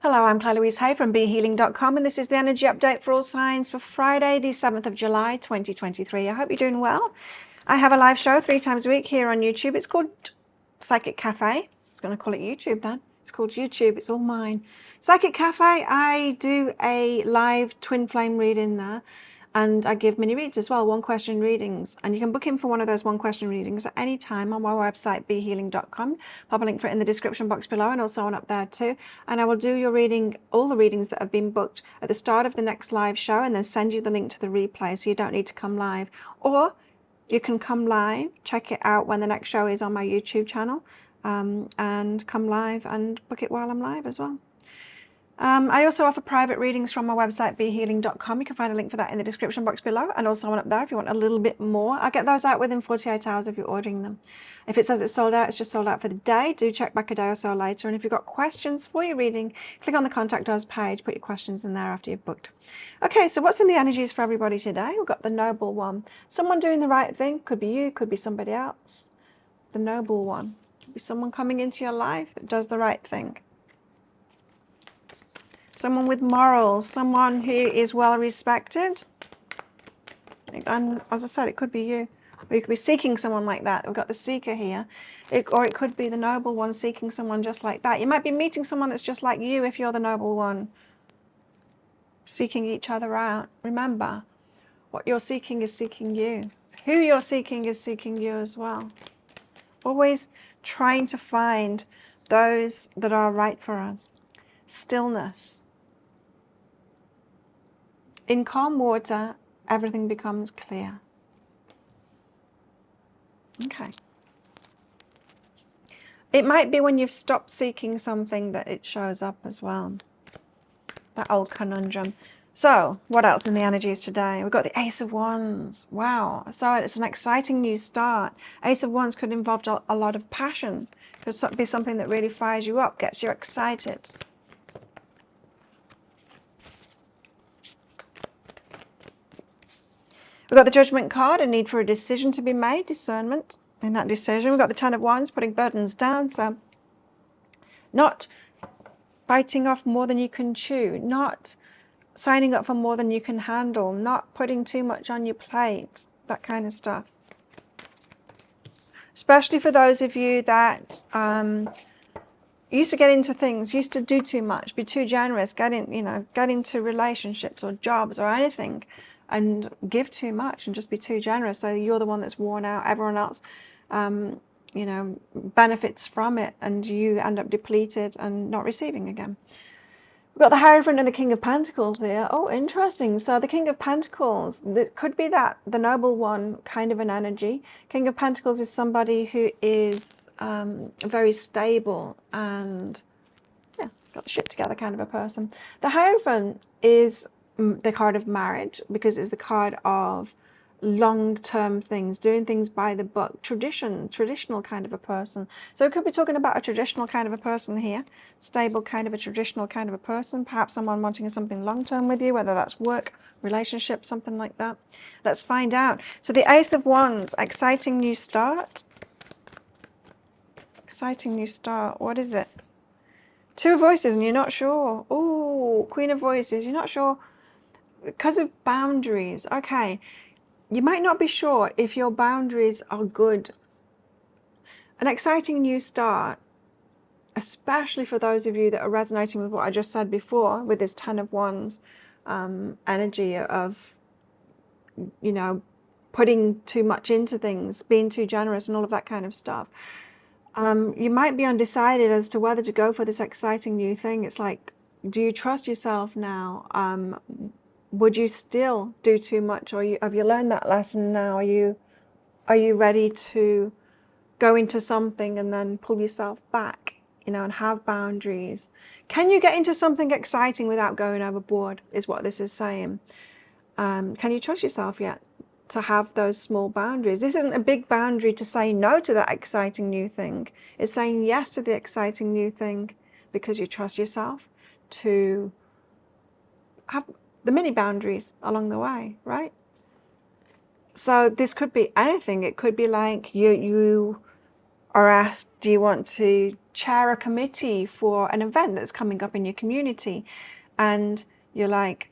Hello, I'm Claire Louise Hay from BeHealing.com, and this is the energy update for all signs for Friday, the 7th of July, 2023. I hope you're doing well. I have a live show 3 times a week here on YouTube. It's called Psychic Cafe. I was going to call it YouTube then. It's called YouTube. It's all mine. Psychic Cafe, I do a live twin flame reading there. And I give mini reads as well, 1-question readings. And you can book in for one of those 1-question readings at any time on my website, behealing.com. Pop a link for it in the description box below and also on up there too. And I will do your reading, all the readings that have been booked at the start of the next live show, and then send you the link to the replay so you don't need to come live. Or you can come live, check it out when the next show is on my YouTube channel, and come live and book it while I'm live as well. I also offer private readings from my website, behealing.com. You can find a link for that in the description box below, and also one up there if you want a little bit more. I get those out within 48 hours if you're ordering them. If it says it's sold out, it's just sold out for the day. Do check back a day or so later. And if you've got questions for your reading, click on the Contact Us page, put your questions in there after you've booked. Okay, so what's in the energies for everybody today? We've got the Noble One. Someone doing the right thing. Could be you, could be somebody else. The Noble One. Could be someone coming into your life that does the right thing. Someone with morals, someone who is well respected. And as I said, it could be you. Or you could be seeking someone like that. We've got the Seeker here. Or it could be the Noble One seeking someone just like that. You might be meeting someone that's just like you if you're the Noble One. Seeking each other out. Remember, what you're seeking is seeking you. Who you're seeking is seeking you as well. Always trying to find those that are right for us. Stillness. In calm water, everything becomes clear. Okay. It might be when you've stopped seeking something that it shows up as well. That old conundrum. So, what else in the energies today? We've got the Ace of Wands. Wow. So it's an exciting new start. Ace of Wands could involve a lot of passion. Could be something that really fires you up, gets you excited. We've got the Judgment card, a need for a decision to be made, discernment in that decision. We've got the Ten of Wands, putting burdens down. So not biting off more than you can chew, not signing up for more than you can handle, not putting too much on your plate, that kind of stuff. Especially for those of you that used to get into things, used to do too much, be too generous, get into relationships or jobs or anything, and give too much and just be too generous. So you're the one that's worn out. Everyone else, benefits from it, and you end up depleted and not receiving again. We've got the Hierophant and the King of Pentacles here. Oh, interesting. So the King of Pentacles, that could be that the Noble One kind of an energy. King of Pentacles is somebody who is very stable and got the shit together kind of a person. The Hierophant is the card of marriage because it's the card of long-term things, doing things by the book, traditional kind of a person. So it could be talking about a traditional kind of a person here, stable kind of a traditional kind of a person, perhaps someone wanting something long-term with you, whether that's work, relationship, something like that. Let's find out. So the Ace of Wands, exciting new start. Exciting new start. What is it? Two of Voices and you're not sure. Oh, Queen of Voices, you're not sure because of boundaries. Okay. You might not be sure if your boundaries are good. An exciting new start, especially for those of you that are resonating with what I just said before, with this Ten of Wands energy of, putting too much into things, being too generous and all of that kind of stuff. You might be undecided as to whether to go for this exciting new thing. It's like, do you trust yourself now? Would you still do too much, or have you learned that lesson now? Are you ready to go into something and then pull yourself back, and have boundaries? Can you get into something exciting without going overboard, is what this is saying. Can you trust yourself yet to have those small boundaries? This isn't a big boundary to say no to that exciting new thing. It's saying yes to the exciting new thing because you trust yourself to have the mini boundaries along the way, right? So this could be anything. It could be like you or asked, do you want to chair a committee for an event that's coming up in your community? And you're like,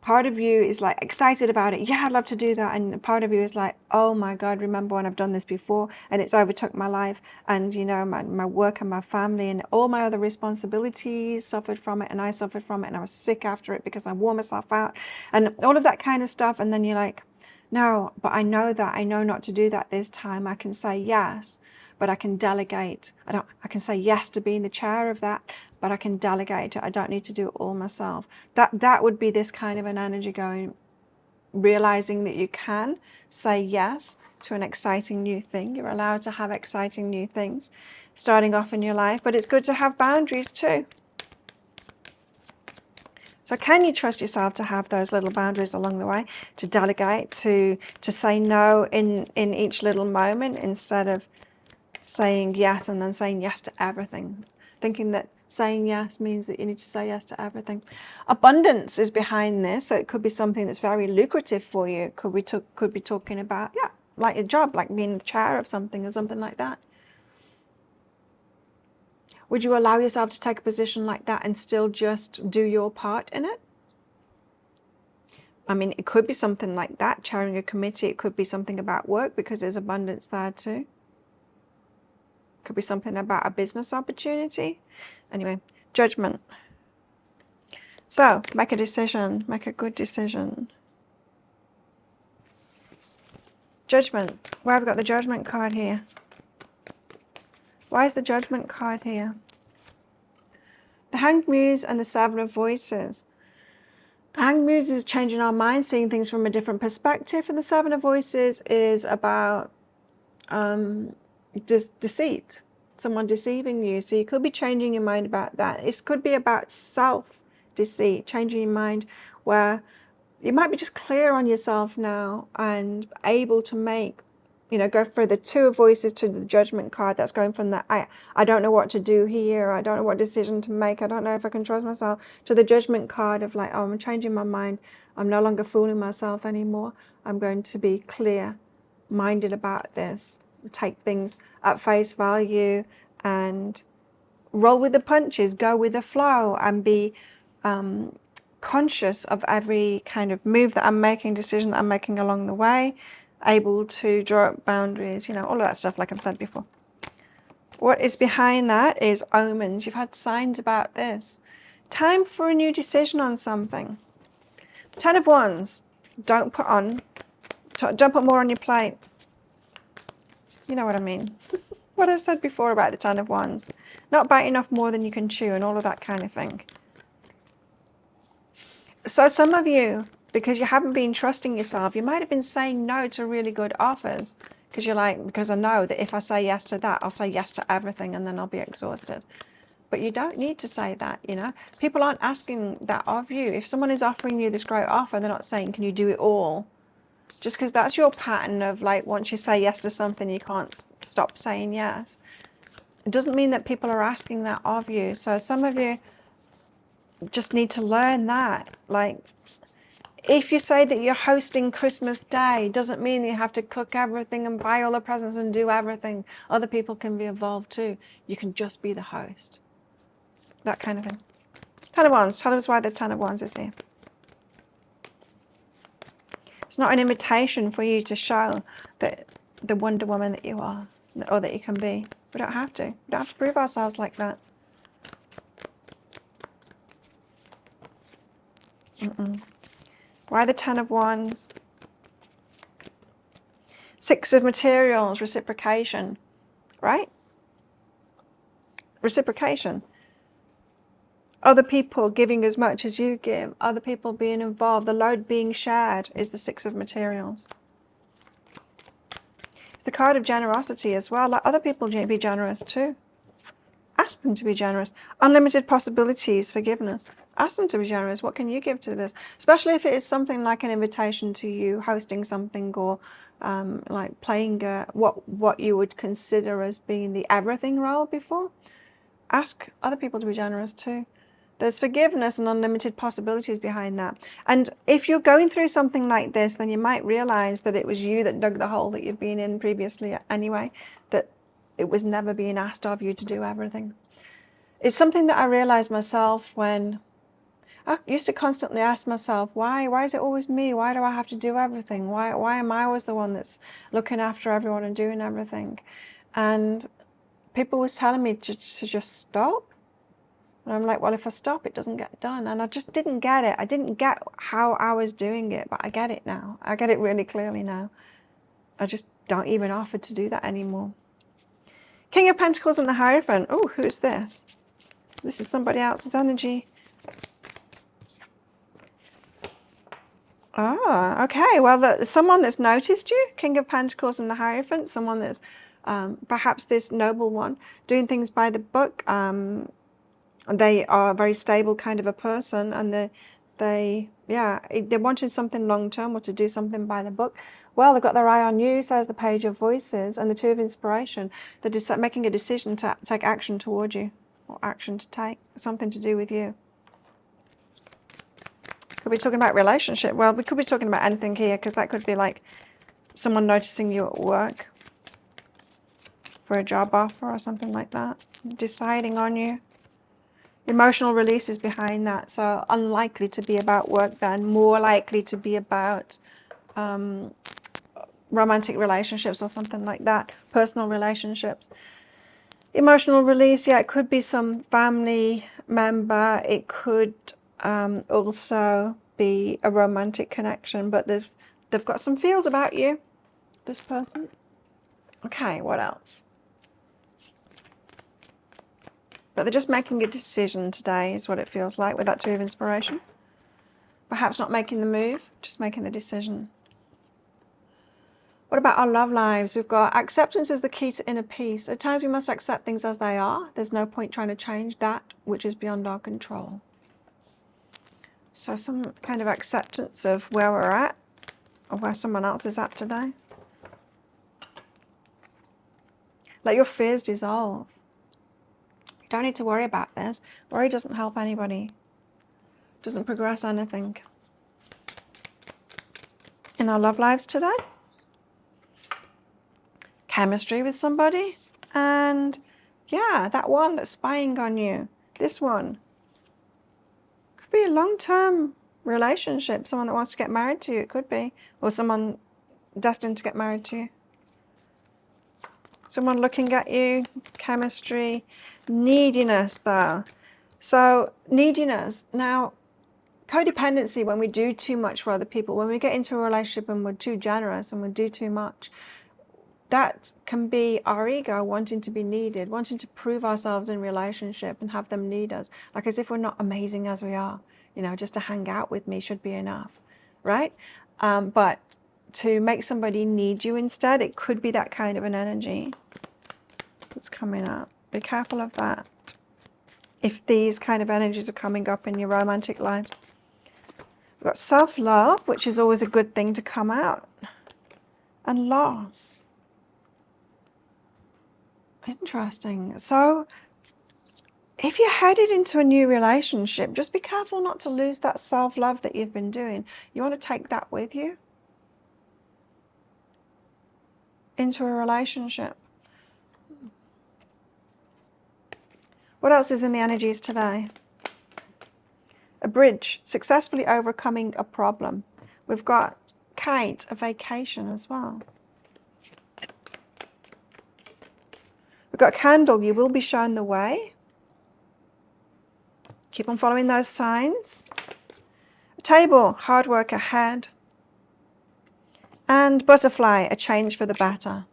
part of you is like excited about it. Yeah, I'd love to do that. And part of you is like, oh my God, remember when I've done this before and it's overtook my life and, you know, my work and my family and all my other responsibilities suffered from it. And I suffered from it and I was sick after it because I wore myself out and all of that kind of stuff. And then you're like, no, but I know that I know not to do that this time. I can say yes, but I can delegate. I can say yes to being the chair of that, but I can delegate it. I don't need to do it all myself. That would be this kind of an energy going, realizing that you can say yes to an exciting new thing. You're allowed to have exciting new things starting off in your life, but it's good to have boundaries too. So can you trust yourself to have those little boundaries along the way, to delegate, to say no in each little moment instead of saying yes and then saying yes to everything, thinking that saying yes means that you need to say yes to everything. Abundance is behind this, so it could be something that's very lucrative for you. Could be talking about, yeah, like a job, like being the chair of something or something like that. Would you allow yourself to take a position like that and still just do your part in it? I mean, it could be something like that, chairing a committee. It could be something about work because there's abundance there too. Could be something about a business opportunity. Anyway, judgment. So make a decision, make a good decision. Judgment. Why have we got the judgment card here? Why is the judgment card here? The Hanged Muse and the Seven of Voices. The Hanged Muse is changing our mind, seeing things from a different perspective, and the Seven of Voices is about deceit, someone deceiving you. So you could be changing your mind about that. It could be about self-deceit, changing your mind where you might be just clear on yourself now and able to make, you know, go for the Two of Voices to the Judgment card. That's going from the I don't know what to do here, I don't know what decision to make, I don't know if I can trust myself, to the Judgment card of like, oh, I'm changing my mind, I'm no longer fooling myself anymore, I'm going to be clear minded about this, take things at face value and roll with the punches, go with the flow, and be conscious of every kind of move that I'm making, decision that I'm making along the way, able to draw up boundaries, you know, all of that stuff like I've said before. What is behind that is omens. You've had signs about this. Time for a new decision on something. 10 of Wands. Don't put more on your plate. You know what I mean. What I said before about the 10 of Wands. Not biting off more than you can chew and all of that kind of thing. So some of you, because you haven't been trusting yourself, you might have been saying no to really good offers because you're like, because I know that if I say yes to that, I'll say yes to everything and then I'll be exhausted. But you don't need to say that, you know. People aren't asking that of you. If someone is offering you this great offer, they're not saying, can you do it all? Just because that's your pattern of like, once you say yes to something, you can't stop saying yes. It doesn't mean that people are asking that of you. So some of you just need to learn that. Like, if you say that you're hosting Christmas Day, doesn't mean that you have to cook everything and buy all the presents and do everything. Other people can be involved too. You can just be the host. That kind of thing. 10 of Wands. Tell us why the 10 of Wands is here. It's not an invitation for you to show that the Wonder Woman that you are, or that you can be. We don't have to. We don't have to prove ourselves like that. Why the 10 of Wands? 6 of Materials, reciprocation, right? Reciprocation. Other people giving as much as you give, other people being involved, the load being shared is the 6 of Materials. It's the card of generosity as well. Let other people be generous too. Ask them to be generous. Unlimited possibilities, forgiveness. Ask them to be generous. What can you give to this? Especially if it is something like an invitation to you hosting something or like playing what you would consider as being the everything role before. Ask other people to be generous too. There's forgiveness and unlimited possibilities behind that. And if you're going through something like this, then you might realize that it was you that dug the hole that you've been in previously anyway. That It was never being asked of you to do everything. It's something that I realized myself when I used to constantly ask myself, why is it always me? Why do I have to do everything? Why am I always the one that's looking after everyone and doing everything? And people was telling me to just stop. And I'm like, well, if I stop, it doesn't get done. And I just didn't get it. I didn't get how I was doing it, but I get it now. I get it really clearly now. I just don't even offer to do that anymore. King of Pentacles and the Hierophant. Oh, who's this? This is somebody else's energy. Ah, okay. Well, someone that's noticed you, King of Pentacles and the Hierophant, someone that's perhaps this noble one, doing things by the book. They are a very stable kind of a person, and they're wanting something long term or to do something by the book. Well, they've got their eye on you, says the Page of Voices, and the Two of Inspiration. They're making a decision to take action toward you, or action to take, something to do with you. Could be talking about relationship. Well, we could be talking about anything here, because that could be like someone noticing you at work for a job offer or something like that, deciding on you. Emotional release is behind that, so unlikely to be about work then, more likely to be about romantic relationships or something like that, personal relationships. Emotional release, yeah, it could be some family member, it could also be a romantic connection, but they've got some feels about you, this person. Okay, what else? But they're just making a decision today is what it feels like with that Two of Inspiration. Perhaps not making the move, just making the decision. What about our love lives? We've got acceptance is the key to inner peace. At times we must accept things as they are. There's no point trying to change that which is beyond our control. So some kind of acceptance of where we're at or where someone else is at today. Let your fears dissolve. You don't need to worry about this. Worry doesn't help anybody. Doesn't progress anything. In our love lives today. Chemistry with somebody. And yeah, that one that's spying on you. This one. Could be a long-term relationship. Someone that wants to get married to you. It could be. Or someone destined to get married to you. Someone looking at you. Chemistry. Neediness though. So neediness. Now, codependency, when we do too much for other people, when we get into a relationship and we're too generous and we do too much, that can be our ego wanting to be needed, wanting to prove ourselves in relationship and have them need us, like as if we're not amazing as we are. You know, just to hang out with me should be enough, right? But to make somebody need you instead, it could be that kind of an energy that's coming up. Be careful of that. If these kind of energies are coming up in your romantic lives. We've got self-love, which is always a good thing to come out. And loss. Interesting. So, if you're headed into a new relationship, just be careful not to lose that self-love that you've been doing. You want to take that with you into a relationship. What else is in the energies today? A bridge, successfully overcoming a problem. We've got kite, a vacation as well. We've got candle, you will be shown the way. Keep on following those signs. A table, hard work ahead. And butterfly, a change for the better.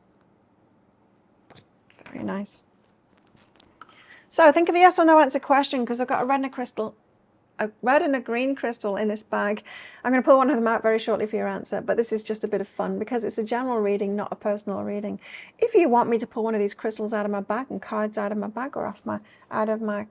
Very nice. So think of a yes or no answer question, because I've got a red and a green crystal in this bag. I'm going to pull one of them out very shortly for your answer, but this is just a bit of fun because it's a general reading, not a personal reading. If you want me to pull one of these crystals out of my bag and cards out of my bag or out of my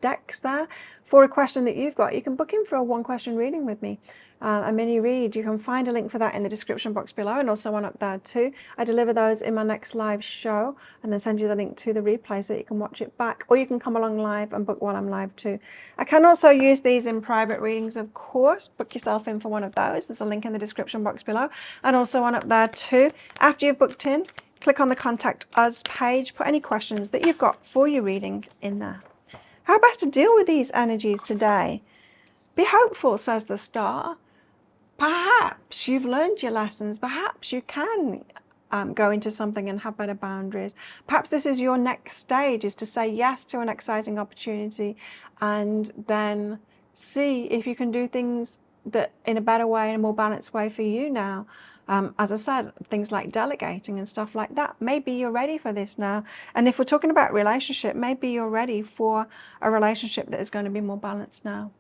decks there for a question that you've got, you can book in for a one-question reading with me. A mini read. You can find a link for that in the description box below, and also one up there too. I deliver those in my next live show and then send you the link to the replay so that you can watch it back, or you can come along live and book while I'm live too. I can also use these in private readings, of course. Book yourself in for one of those. There's a link in the description box below and also one up there too. After you've booked in, click on the Contact Us page. Put any questions that you've got for your reading in there. How best to deal with these energies today? Be hopeful, says the star. Perhaps you've learned your lessons. Perhaps you can go into something and have better boundaries. Perhaps this is your next stage, is to say yes to an exciting opportunity and then see if you can do things that in a better way, in a more balanced way for you now. As I said, things like delegating and stuff like that. Maybe you're ready for this now. And if we're talking about relationship, maybe you're ready for a relationship that is going to be more balanced now.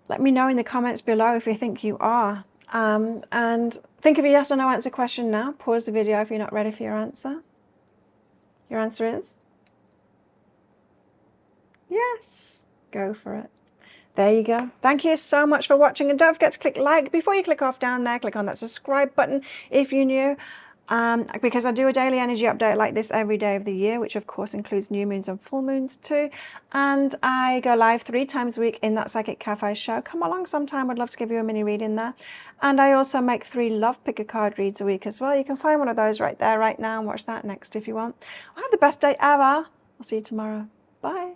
Let me know in the comments below if you think you are. And think of a yes or no answer question now. Pause the video if you're not ready for your answer. Your answer is yes. Go for it. There you go. Thank you so much for watching. And don't forget to click like. Before you click off down there, click on that subscribe button if you're new. Because I do a daily energy update like this every day of the year, which of course includes new moons and full moons too. And I go live 3 times a week in that Psychic Cafe show. Come along sometime. I'd love to give you a mini reading there. And I also make 3 Love Picker card reads a week as well. You can find one of those right there, right now, and watch that next if you want. Well, have the best day ever. I'll see you tomorrow. Bye.